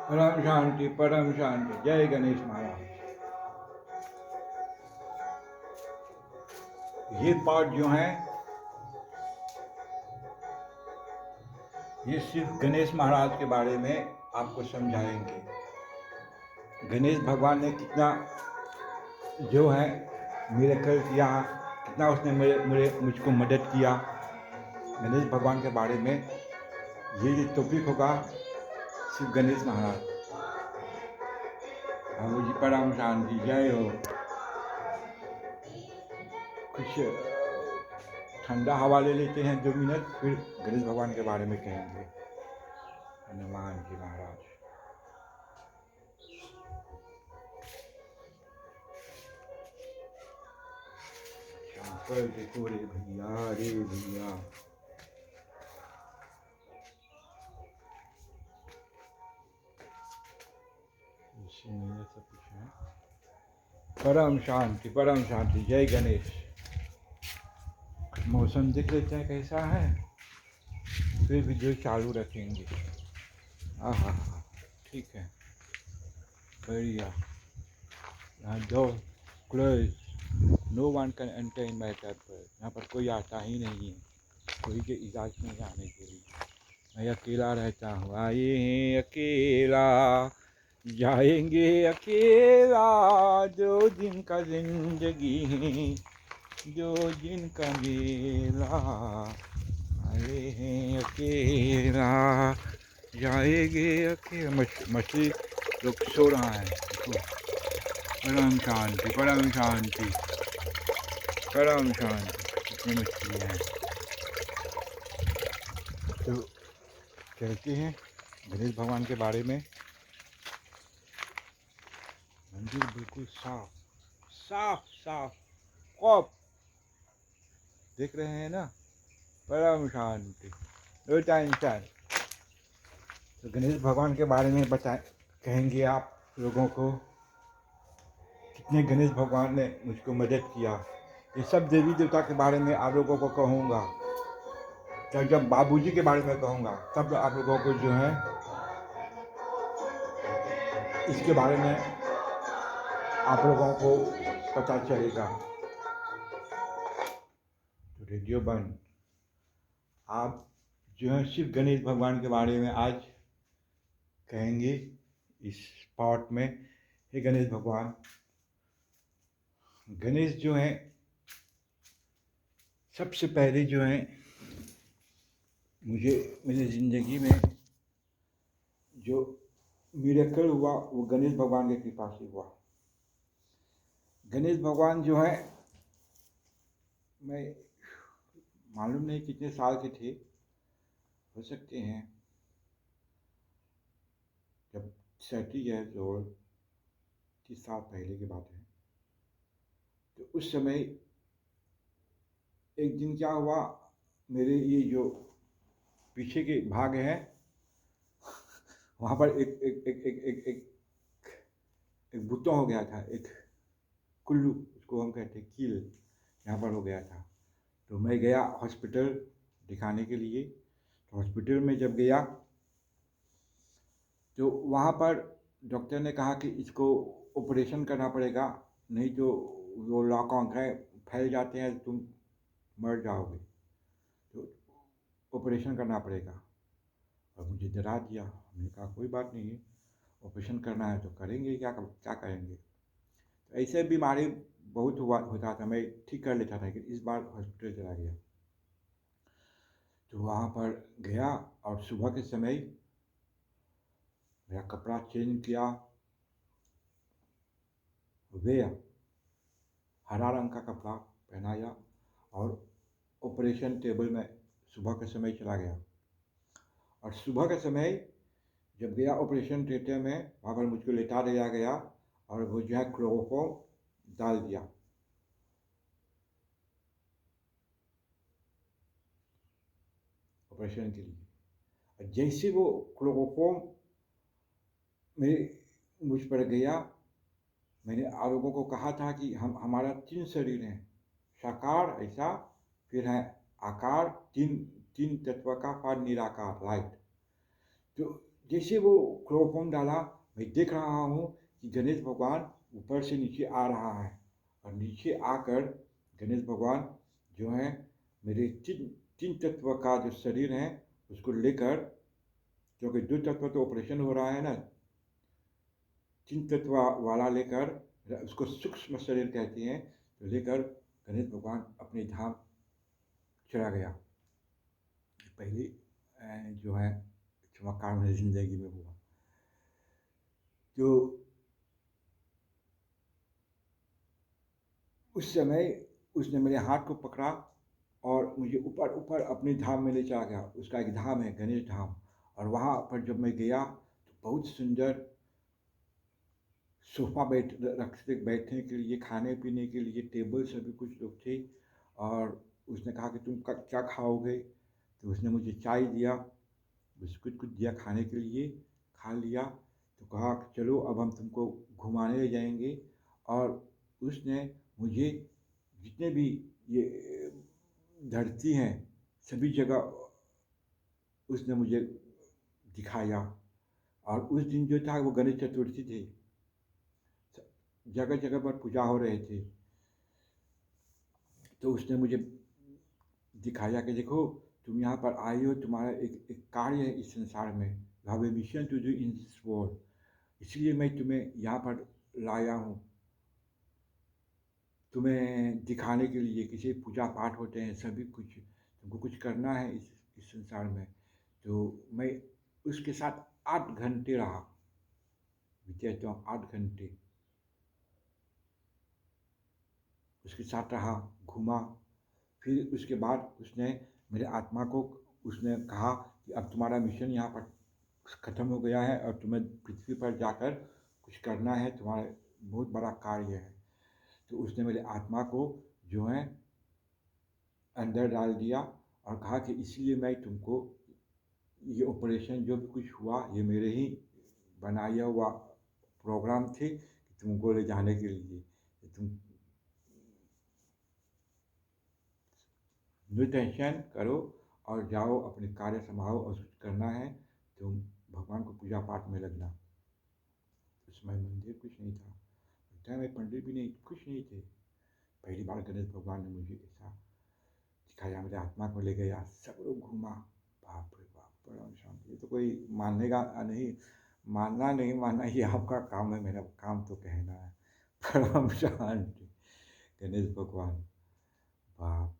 परम शांति। जय गणेश महाराज। ये पाठ जो है ये सिर्फ गणेश महाराज के बारे में आपको समझाएंगे। गणेश भगवान ने कितना जो है मिरेकल किया, कितना उसने मुझको मदद किया। गणेश भगवान के बारे में ये जो टॉपिक होगा सिर्फ गणेश महाराज। बाबू जी परम शांति। जय हो। कुछ ठंडा हवा ले लेते हैं 2 मिनट, फिर गणेश भगवान के बारे में कहेंगे। हनुमान जी महाराज। शंकर देखो रे भैया, रे भैया। सब कुछ है। परम शांति, परम शांति। जय गणेश। मौसम देख लेते हैं कैसा है, फिर वीडियो चालू रखेंगे। हाँ, ठीक है, बढ़िया। यहाँ door close, no one can enter in my temple. यहाँ पर कोई आता ही नहीं है, कोई के इजाज़त नहीं आने के लिए। मैं अकेला रहता हूँ। आए हैं अकेला, जाएंगे अकेला। 2 दिन का जिंदगी है, 2 दिन का मेला। आए हैं अकेला, जाएंगे अकेला। मछली लोग सो रहा है। परम शांति, परम शांति, परम शांति। कितनी मछली है। तो कहते हैं गणेश भगवान के बारे में। मंदिर बिल्कुल साफ साफ साफ, कॉप देख रहे हैं ना। परम शांति, नो टेंशन। तो गणेश भगवान के बारे में कहेंगे आप लोगों को, कितने गणेश भगवान ने मुझको मदद किया। ये सब देवी देवता के बारे में आप लोगों को कहूँगा। जब बाबूजी के बारे में कहूँगा तब आप लोगों को जो है इसके बारे में आप लोगों को पता चलेगा। तो रेडियो बंद। आप जो है सिर्फ गणेश भगवान के बारे में आज कहेंगे इस पाठ में। हे गणेश भगवान। गणेश जो है सबसे पहले जो है मुझे मेरी ज़िंदगी में जो मिरेकल हुआ वो गणेश भगवान की कृपा से हुआ। गणेश भगवान जो है, मैं मालूम नहीं कितने साल के थे, हो सकते हैं जब 30 और 30 साल पहले की बात है। तो उस समय एक दिन क्या हुआ, मेरे ये जो पीछे के भाग हैं वहाँ पर एक एक एक एक एक एक एक भुट्टा हो गया था, एक कुल्लू, उसको हम कहते हैं कील, यहाँ पर हो गया था। तो मैं गया हॉस्पिटल दिखाने के लिए। तो हॉस्पिटल में जब गया तो वहाँ पर डॉक्टर ने कहा कि इसको ऑपरेशन करना पड़ेगा, नहीं तो वो लॉक आंखें फैल जाते हैं, तुम मर जाओगे। तो ऑपरेशन करना पड़ेगा। और मुझे डरा दिया। हमने कहा कोई बात नहीं है, ऑपरेशन करना है तो करेंगे, क्या करेंगे। तो ऐसे बीमारी बहुत होता था, मैं ठीक कर लेता था, लेकिन इस बार हॉस्पिटल चला गया। तो वहाँ पर गया और सुबह के समय मेरा कपड़ा चेंज किया, गया हरा रंग का कपड़ा पहनाया और ऑपरेशन टेबल में सुबह के समय चला गया। और सुबह के समय जब गया ऑपरेशन थिएटर में, वहाँ पर मुझको लेटा दिया गया और वो जो है क्लोरोफॉर्म डाल दिया। ऑपरेशन के लिए जैसे वो क्लोरोफॉर्म मुझ पर गया, मैंने आप लोगों को कहा था कि हमारा 3 शरीर हैं, साकार ऐसा, फिर है आकार, तीन तीन तत्व का, पर निराकार लाइट। तो जैसे वो क्लोरोफॉर्म डाला, मैं देख रहा हूँ कि गणेश भगवान ऊपर से नीचे आ रहा है, और नीचे आकर गणेश भगवान जो है मेरे तीन तीन तत्व का जो शरीर है उसको लेकर, क्योंकि दो तत्व तो ऑपरेशन हो रहा है ना, तीन तत्व वाला लेकर, उसको सूक्ष्म शरीर कहते हैं, तो लेकर गणेश भगवान अपने धाम चला गया। पहले जो है चमत्कार मेरी ज़िंदगी में हुआ। तो उस समय उसने मेरे हाथ को पकड़ा और मुझे ऊपर ऊपर अपने धाम में ले चला गया। उसका एक धाम है गणेश धाम, और वहाँ पर जब मैं गया तो बहुत सुंदर सोफा रखते बैठने के लिए, खाने पीने के लिए टेबल सभी कुछ लोग थे। और उसने कहा कि तुम क्या खाओगे, तो उसने मुझे चाय दिया, बिस्कुट कुछ दिया खाने के लिए, खा लिया। तो कहा कि चलो अब हम तुमको घुमाने ले जाएंगे। और उसने मुझे जितने भी ये धरती हैं सभी जगह उसने मुझे दिखाया। और उस दिन जो था वो गणेश चतुर्थी थी, जगह जगह पर पूजा हो रहे थे। तो उसने मुझे दिखाया कि देखो तुम यहाँ पर आई हो, तुम्हारा एक कार्य है इस संसार में, you have a mission to do in this world, इसलिए मैं तुम्हें यहाँ पर लाया हूँ, तुम्हें दिखाने के लिए किसी पूजा पाठ होते हैं सभी कुछ, तुमको कुछ करना है इस संसार में। तो मैं उसके साथ 8 घंटे रहा, कहता हूँ 8 घंटे उसके साथ रहा, घूमा। फिर उसके बाद उसने मेरे आत्मा को उसने कहा कि अब तुम्हारा मिशन यहाँ पर ख़त्म हो गया है और तुम्हें पृथ्वी पर जाकर कुछ करना है, तुम्हारा बहुत बड़ा कार्य है। तो उसने मेरे आत्मा को जो है अंदर डाल दिया और कहा कि इसलिए मैं तुमको ये ऑपरेशन जो भी कुछ हुआ ये मेरे ही बनाया हुआ प्रोग्राम थे कि तुमको ले जाने के लिए, तुम नो टेंशन करो और जाओ अपने कार्य संभालो, और कुछ करना है तुम भगवान को पूजा पाठ में लगना। उस समय मंदिर कुछ नहीं था, लगता है मैं पंडित भी नहीं, कुछ नहीं थे। पहली बार गणेश भगवान ने मुझे ऐसा दिखाया, मेरे आत्मा को ले गया, सब लोग घूमा। बाप रे बाप, परम शांति। ये तो कोई मानने नहीं, मानना नहीं मानना ये आपका काम है, मेरा काम तो कहना है। परम शांति गणेश भगवान, बाप।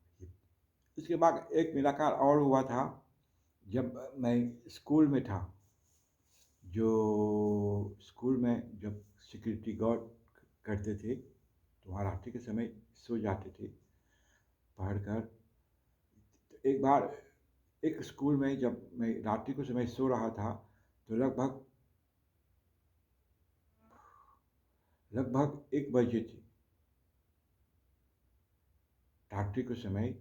इसके बाद एक मुलाकात और हुआ था जब मैं स्कूल में था। जो स्कूल में जब सिक्योरिटी गार्ड करते थे तो वहाँ रात्रि के समय सो जाते थे पढ़कर। तो एक बार एक स्कूल में जब मैं रात्रि के समय सो रहा था तो लगभग लगभग 1 बजे थी रात्रि के समय।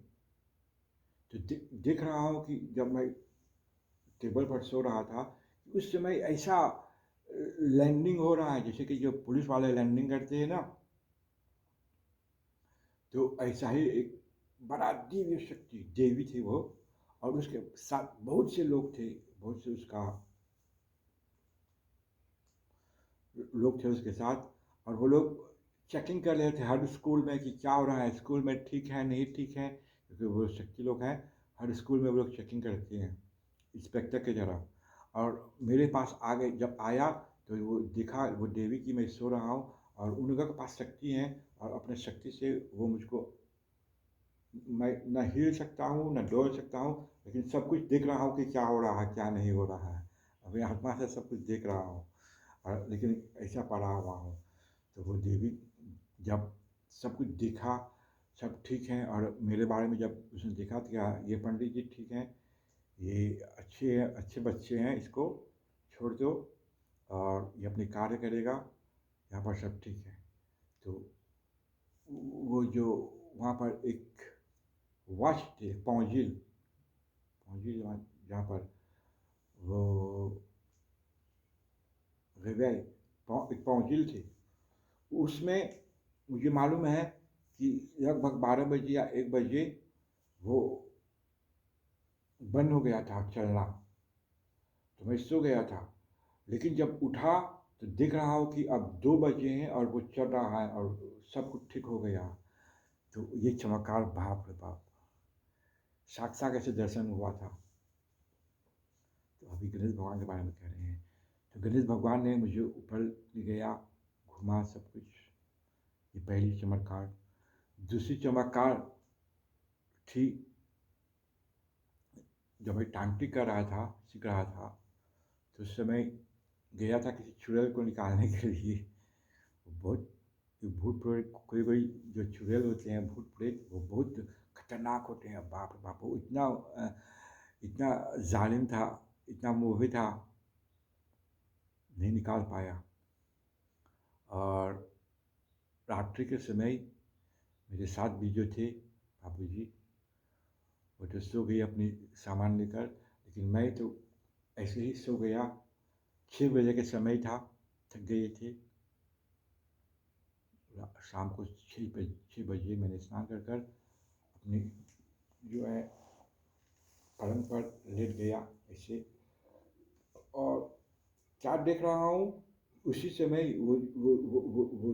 तो देख रहा हूँ कि जब मैं टेबल पर सो रहा था उस समय ऐसा लैंडिंग हो रहा है जैसे कि जो पुलिस वाले लैंडिंग करते हैं ना, तो ऐसा ही एक बड़ा दिव्य शक्ति देवी थी वो, और उसके साथ बहुत से लोग थे, बहुत से उसका लोग थे उसके साथ। और वो लोग चेकिंग कर रहे थे हर स्कूल में कि क्या हो रहा है, स्कूल में ठीक है नहीं ठीक है, क्योंकि वो शक्ति लोग हैं, हर स्कूल में वो लोग चेकिंग करते हैं इंस्पेक्टर की तरह। और मेरे पास आ गए, जब आया तो वो देखा वो देवी की मैं सो रहा हूँ और उन लोगों के पास शक्ति है, और अपने शक्ति से वो मुझको, मैं न हिल सकता हूँ न डोल सकता हूँ, लेकिन सब कुछ देख रहा हूँ कि क्या हो रहा है क्या नहीं हो रहा है, अभी आत्मा से सब कुछ देख रहा हूँ। और लेकिन ऐसा पड़ा हुआ हूँ। तो वो देवी जब सब कुछ देखा, सब ठीक है, और मेरे बारे में जब उसने देखा तो क्या ये पंडित जी ठीक हैं, ये अच्छे हैं, अच्छे बच्चे हैं, इसको छोड़ दो और ये अपने कार्य करेगा, यहाँ पर सब ठीक है। तो वो जो वहाँ पर एक वॉच थे, पौंजिल, पौंजिल जहाँ पर वो रेवे एक पौंजिल थी, उसमें मुझे मालूम है कि लगभग 12 बजे या 1 बजे वो बंद हो गया था चलना। तो मैं सो गया था, लेकिन जब उठा तो देख रहा हूँ कि अब 2 बजे हैं और वो चल रहा है और सब कुछ ठीक हो गया। तो ये चमत्कार, बाप रे बाप! साक्षात ऐसे दर्शन हुआ था। तो अभी गणेश भगवान के बारे में कह रहे हैं। तो गणेश भगवान ने मुझे ऊपर ले गया, घुमा सब कुछ। ये पहली चमत्कार। दूसरी चमत्कार थी जब मैं तांत्रिक कर रहा था, सीख रहा था, तो उस समय गया था किसी चुड़ैल को निकालने के लिए। बहुत भूत प्रेत, कोई कोई जो चुड़ैल होते हैं, भूत प्रेत, वो बहुत खतरनाक होते हैं। बाप रे बाप! वो इतना जालिम था, इतना मोहित था, नहीं निकाल पाया। और रात्रि के समय मेरे साथ भी जो थे बाबू जी, वो तो सो गए अपनी सामान लेकर, लेकिन मैं तो ऐसे ही सो गया। 6 बजे का समय था, थक गए थे। शाम को 6 बजे मैंने स्नान कर कर अपनी जो है पलंग पर लेट गया ऐसे, और क्या देख रहा हूँ, उसी समय वो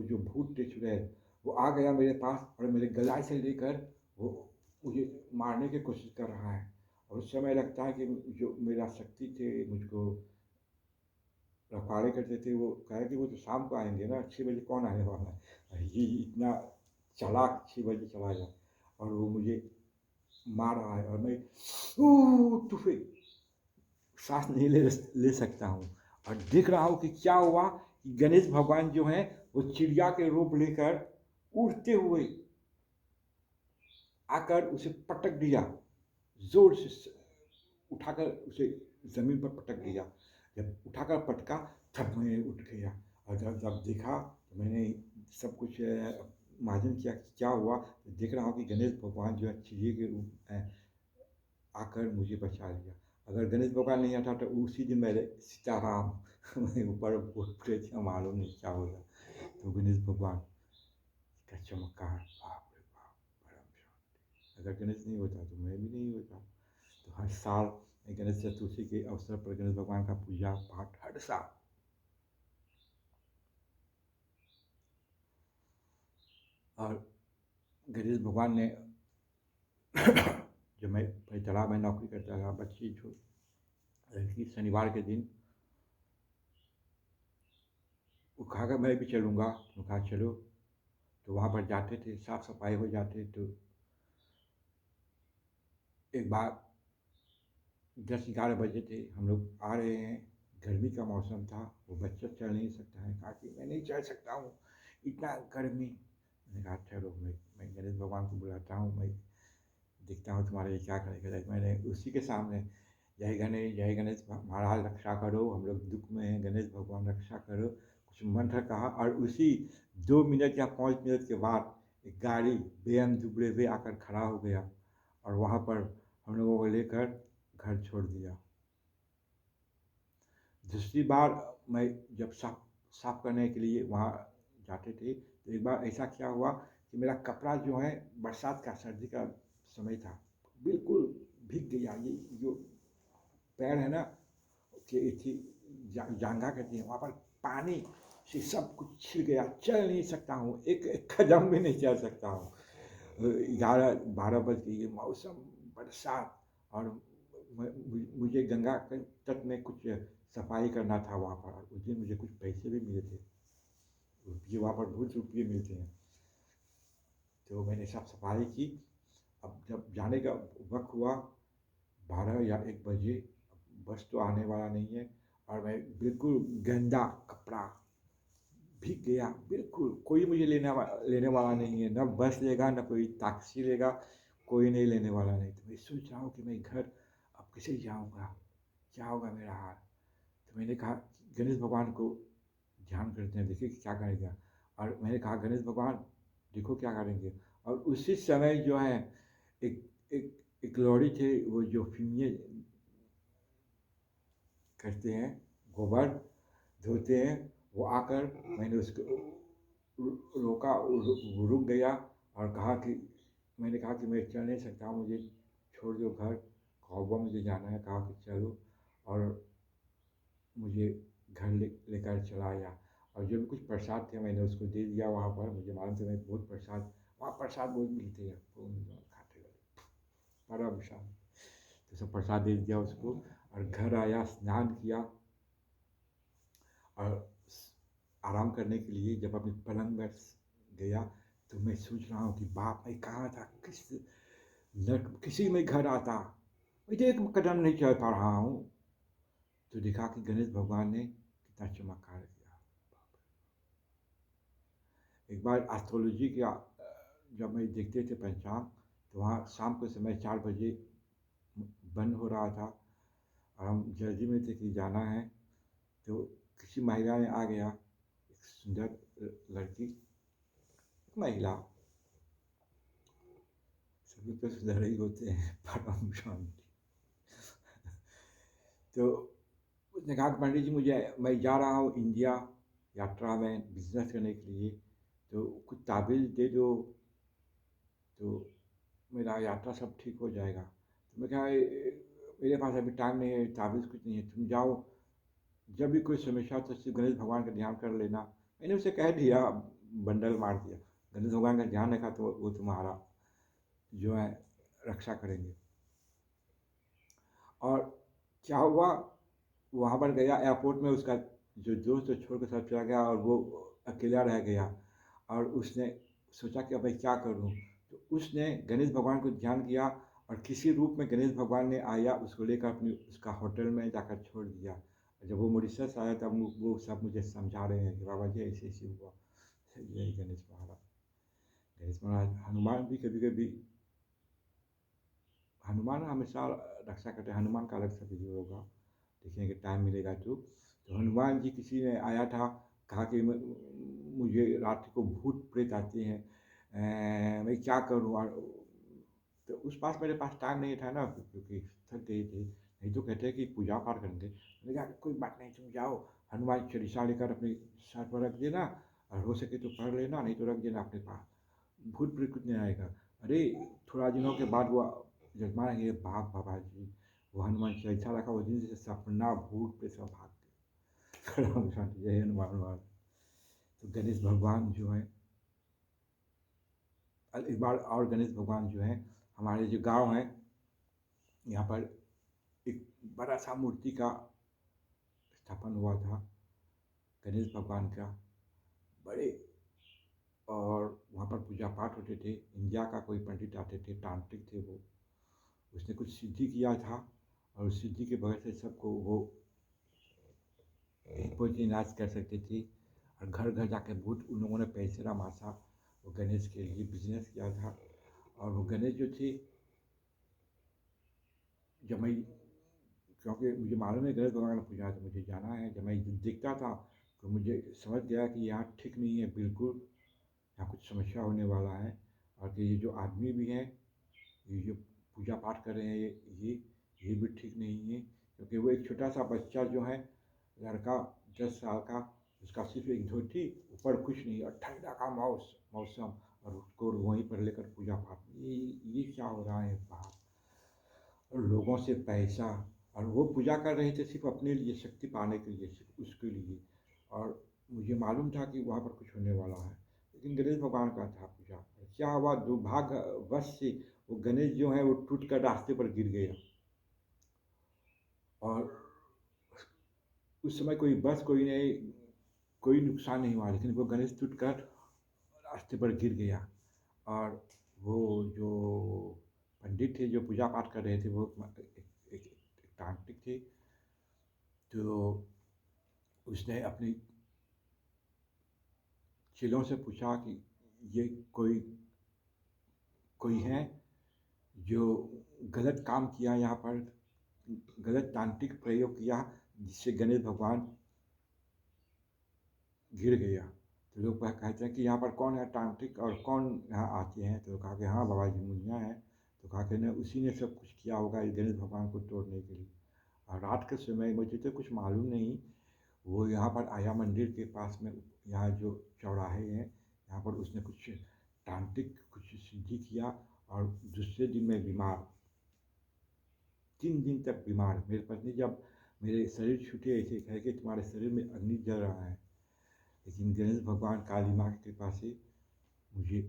जो भूत थे चुड़ैल, वो आ गया मेरे पास और मेरे गलाई से लेकर वो मुझे मारने की कोशिश कर रहा है। और उस समय लगता है कि जो मेरा शक्ति थे मुझको रखवाले करते थे, वो कहे कि वो तो शाम को आएंगे ना, 6 बजे कौन आने वाला है, ये इतना चालाक 6 बजे चला गया और वो मुझे मार रहा है और मैं टूफे सांस नहीं ले सकता हूँ। और देख रहा हूँ कि क्या हुआ कि गणेश भगवान जो हैं वो चिड़िया के रूप लेकर उड़ते हुए आकर उसे पटक दिया, जोर से उठाकर उसे जमीन पर पटक दिया। जब उठाकर पटका तब मैं उठ गया, और जब जब देखा तो मैंने सब कुछ मालूम किया कि क्या हुआ। तो देख रहा हूँ कि गणेश भगवान जो है चिड़िया के रूप में आकर मुझे बचा लिया। अगर गणेश भगवान नहीं आता तो उसी दिन मेरे सीताराम मेरे ऊपर भूत प्रेत या मालूम नहीं क्या होगा। तो गणेश भगवान का चमत्कार, बाप रे बाप! परम शांति। अगर गणेश नहीं होता तो मैं भी नहीं होता। तो हर साल गणेश चतुर्थी के अवसर पर गणेश भगवान का पूजा पाठ हर साल। और गणेश भगवान ने जब मैं तालाब में नौकरी करता था, बच्ची जो लड़की शनिवार के दिन वो कहा कि मैं भी चलूँगा, तो कहा चलो। तो वहाँ पर जाते थे, साफ सफाई हो जाते। तो एक बार 10-11 बजे थे, हम लोग आ रहे हैं, गर्मी का मौसम था, वो बच्चा चल नहीं सकता है, कहा कि मैं नहीं चल सकता हूँ, इतना गर्मी। मैंने कहा चलो, मैं गणेश भगवान को बुलाता हूँ, मैं देखता हूँ तुम्हारे लिए क्या करेगा। मैंने उसी के सामने जय गणेश महाराज रक्षा करो, हम लोग दुख में हैं, गणेश भगवान रक्षा करो, कुछ मंत्र कहा। और उसी 2 मिनट या 5 मिनट के बाद एक गाड़ी बेअम दुबड़े हुए आकर खड़ा हो गया और वहाँ पर हम लोगों को लेकर घर छोड़ दिया। दूसरी बार मैं जब साफ साफ करने के लिए वहाँ जाते थे, तो एक बार ऐसा क्या हुआ कि मेरा कपड़ा जो है, बरसात का सर्दी का समय था, बिल्कुल भीग गया। ये जो पैर है ना, कि थी जांघा कहती है, वहाँ पर पानी से सब कुछ छिल गया, चल नहीं सकता हूँ, एक कदम भी नहीं चल सकता हूँ। 11-12 बज गई, ये मौसम, बरसात, और मुझे गंगा के तट में कुछ सफाई करना था वहाँ पर। उस दिन मुझे कुछ पैसे भी मिले थे, रुपये वहाँ पर बहुत रुपये मिलते हैं। तो मैंने सब सफाई की। अब जब जाने का वक्त हुआ, 12 या 1 बजे, बस तो आने वाला नहीं है, और मैं बिल्कुल गंदा कपड़ा भीग गया, बिल्कुल कोई मुझे लेने वाला नहीं है, न बस लेगा, न कोई टैक्सी लेगा, कोई नहीं लेने वाला नहीं। तो मैं सोच रहा हूँ कि मैं घर अब कैसे जाऊँगा, क्या होगा मेरा हाल। तो मैंने कहा गणेश भगवान को ध्यान करते हैं, देखिए क्या करेगा। और मैंने कहा गणेश भगवान देखो क्या करेंगे। और उसी समय जो है एक एक एक लौड़ी थे, वो जो फीमेल करते हैं, गोबर धोते हैं, वो आकर, मैंने उसको रोका, वो रुक गया और कहा कि, मैंने कहा कि मैं चल नहीं सकता, मुझे छोड़ दो घर, कौवा मुझे जाना है। कहा कि चलो, और मुझे घर लेकर चला आया। और जो भी कुछ प्रसाद थे मैंने उसको दे दिया वहाँ पर। मुझे मालूम था मैं बहुत प्रसाद वहाँ प्रसाद बहुत मिलते हैं आपको, खाते गए परम शांति। तो सब प्रसाद दे दिया उसको और घर आया, स्नान किया और आराम करने के लिए जब अपने पलंग पर गया तो मैं सोच रहा हूँ कि बाप मैं कहाँ था, किसी में घर आता, मुझे एक कदम नहीं चल पा रहा हूँ। तो देखा कि गणेश भगवान ने कितना चमत्कार किया। एक बार एस्ट्रोलॉजी का जब मैं देखते थे पंचांग, तो वहाँ शाम के समय 4 बजे बंद हो रहा था और हम जल्दी में थे कि जाना है। तो किसी महिला ने आ गया, एक सुंदर लड़की, महिला, सभी तो सुंदर ही होते हैं, परम शांति। तो उसने कहा कि पंडित जी मैं जा रहा हूँ इंडिया यात्रा में बिजनेस करने के लिए, तो कुछ ताबीज़ दे दो तो मेरा यात्रा सब ठीक हो जाएगा। तो मैं कहा मेरे पास अभी टाइम नहीं है, ताबीज़ कुछ नहीं है, तुम जाओ, जब भी कोई समस्या हो तो सिर्फ गणेश भगवान का ध्यान कर लेना। मैंने उसे कह दिया, बंडल मार दिया, गणेश भगवान का ध्यान रखा तो वो तुम्हारा जो है रक्षा करेंगे। और क्या हुआ, वहाँ पर गया एयरपोर्ट में, उसका जो दोस्त तो छोड़ कर सब चला गया और वो अकेला रह गया। और उसने सोचा कि अब मैं क्या करूँ, तो उसने गणेश भगवान को ध्यान किया और किसी रूप में गणेश भगवान ने आया, उसको लेकर अपनी उसका होटल में जाकर छोड़ दिया। जब वो मॉरिशस आया तब वो सब मुझे समझा रहे हैं कि बाबा जी ऐसे ऐसे हुआ। यही गणेश महाराज, गणेश महाराज। हनुमान भी कभी कभी, हनुमान हमेशा रक्षा करते हैं। हनुमान का अलग से वीडियो होगा, देखेंगे टाइम मिलेगा तो हनुमान जी किसी ने आया था, कहा कि मुझे रात को भूत प्रेत आते हैं, मैं क्या करूँ। और तो उस पास मेरे पास टाइम नहीं था ना, क्योंकि थक गई थी। नहीं तो कहते हैं कि पूजा पाठ करेंगे, मैंने कहा कोई बात नहीं, तुम जाओ, हनुमान चालीसा लेकर अपने सर पर रख देना और हो सके तो पढ़ लेना, नहीं तो रख देना अपने पास, भूत प्रेत कुछ नहीं आएगा। अरे थोड़ा दिनों के बाद वो जजमान ये बाप बाबा जी, वो हनुमान चालीसा रखा, उस दिन से सपना भूत प्रेत सब भाग गए। जय हनुमान महाराज। तो गणेश भगवान जो है, एक बार और गणेश भगवान जो है, हमारे जो गांव है यहाँ पर एक बड़ा सा मूर्ति का स्थापन हुआ था गणेश भगवान का, बड़े। और वहाँ पर पूजा पाठ होते थे। इंडिया का कोई पंडित आते थे, तांत्रिक थे वो, उसने कुछ सिद्धि किया था और उस सिद्धि के वजह से सबको वो पोती नाश कर सकते थे। और घर घर जाके भूत उन लोगों ने पैसे मासा, वो गणेश के लिए बिजनेस किया था। और वो गणेश जो थे, जब मैं, क्योंकि मुझे मालूम है गणेश भगवान का पूजा है तो मुझे जाना है, जब मैं देखता था तो मुझे समझ गया कि यहाँ ठीक नहीं है बिल्कुल, यहाँ कुछ समस्या होने वाला है। और कि ये जो आदमी भी हैं, ये जो पूजा पाठ कर रहे हैं, ये भी ठीक नहीं है। क्योंकि वो एक छोटा सा बच्चा जो है, लड़का 10 साल का, उसका सिर्फ एक धोती, ऊपर कुछ नहीं, और ठंडा का मौसम, और उसको वहीं पर लेकर पूजा पाठ, ये क्या हो रहा है बाहर। और लोगों से पैसा, और वो पूजा कर रहे थे सिर्फ अपने लिए, शक्ति पाने के लिए, सिर्फ उसके लिए। और मुझे मालूम था कि वहाँ पर कुछ होने वाला है, लेकिन गणेश भगवान का था पूजा। और क्या हुआ, दुर्भाग्यवश से वो गणेश जो है वो टूट कर रास्ते पर गिर गया। और उस समय कोई बस कोई नहीं, कोई नुकसान नहीं हुआ, लेकिन वो गणेश टूट कर रास्ते पर गिर गया। और वो जो पंडित थे जो पूजा पाठ कर रहे थे, वो एक तांत्रिक थे। तो उसने अपने चेलों से पूछा कि ये कोई कोई है जो गलत काम किया, यहाँ पर गलत तांत्रिक प्रयोग किया, जिससे गणेश भगवान गिर गया। तो लोग कहते हैं कि यहाँ पर कौन है तांत्रिक और कौन यहाँ आते हैं, तो कहा कि हाँ बाबा जी मुनिया है। तो कहा कि नहीं, उसी ने सब कुछ किया होगा इस गणेश भगवान को तोड़ने के लिए। और रात के समय मुझे तो कुछ मालूम नहीं, वो यहाँ पर आया मंदिर के पास में, यहाँ जो चौराहे हैं, यहाँ पर उसने कुछ तांत्रिक कुछ सिद्धि किया। और दूसरे दिन मैं बीमार, 3 दिन तक बीमार। मेरी पत्नी जब मेरे शरीर छूटे ऐसे कह के तुम्हारे शरीर में अग्नि जल रहा है। लेकिन गणेश भगवान काली माँ की कृपा से मुझे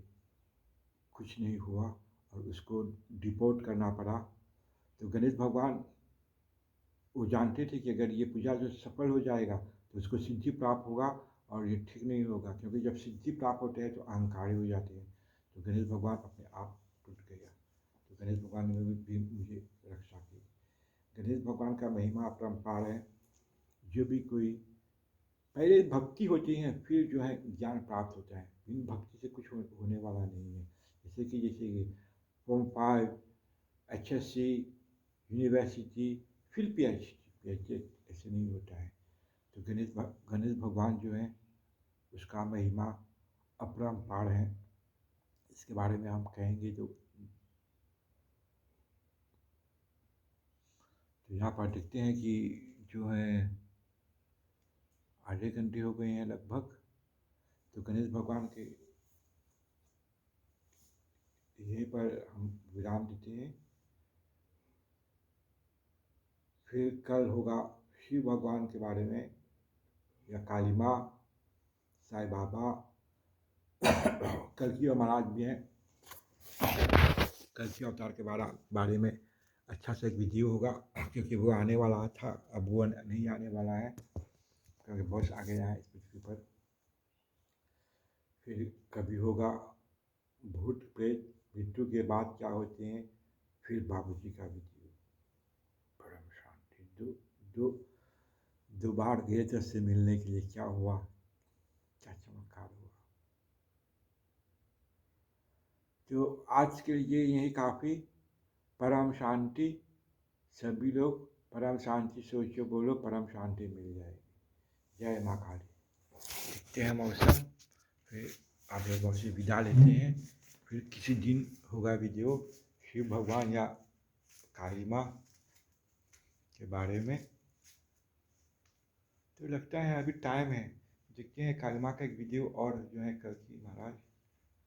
कुछ नहीं हुआ और उसको डिपोर्ट करना पड़ा। तो गणेश भगवान वो जानते थे कि अगर ये पूजा जो सफल हो जाएगा तो उसको सिद्धि प्राप्त होगा और ये ठीक नहीं होगा, क्योंकि जब सिद्धि प्राप्त होते हैं तो अहंकारी हो जाते हैं। तो गणेश भगवान अपने आप टूट गया। तो गणेश भगवान ने भी मुझे रक्षा की। गणेश भगवान का महिमा अपरंपार है। जो भी कोई पहले भक्ति होती है फिर जो है ज्ञान प्राप्त होता है। बिन भक्ति से कुछ होने वाला नहीं है। जैसे फॉर्म 5 HSC यूनिवर्सिटी फिर PhD ऐसे नहीं होता है। तो गणेश भगवान जो है उसका महिमा अपरंपार है। इसके बारे में हम कहेंगे तो यहाँ पर देखते हैं कि जो है आधे घंटे हो गए हैं लगभग। तो गणेश भगवान के यहीं पर हम विराम देते हैं। फिर कल होगा शिव भगवान के बारे में या काली माँ, साईं बाबा, कल्कि महाराज भी हैं। कल्कि अवतार के बारे में अच्छा सा एक वीडियो होगा, क्योंकि वो आने वाला था, अब वो नहीं आने वाला है क्योंकि बॉस आ गया है इस पृथ्वी पर। फिर कभी होगा भूत प्रेत मृत्यु के बाद क्या होते हैं, फिर बाबूजी का वीडियो। परम शांति। दो बार गए थे उससे मिलने के लिए, क्या हुआ, क्या चमत्कार हुआ। तो आज के लिए यही काफ़ी। परम शांति। सभी लोग परम शांति सोचो, बोलो परम शांति मिल जाएगी। जय माँ काली। देखते हैं मौसम, फिर आप लोगों से विदा लेते हैं। फिर किसी दिन होगा वीडियो शिव भगवान या काली माँ के बारे में। तो लगता है अभी टाइम है, देखते हैं। काली माँ का एक वीडियो और जो है कल्कि महाराज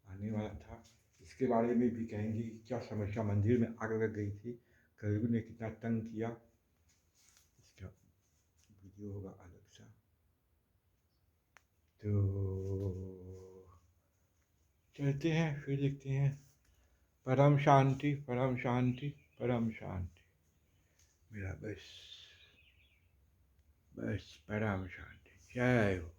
आने वाला था, इसके बारे में भी कहेंगे कि क्या समस्या मंदिर में आग लग गई थी, कलयुग ने कितना तंग किया। इसका वीडियो होगा अलग सा। तो चलते हैं, फिर देखते हैं। परम शांति, परम शांति, परम शांति। मेरा बस परम शांति। जय हो।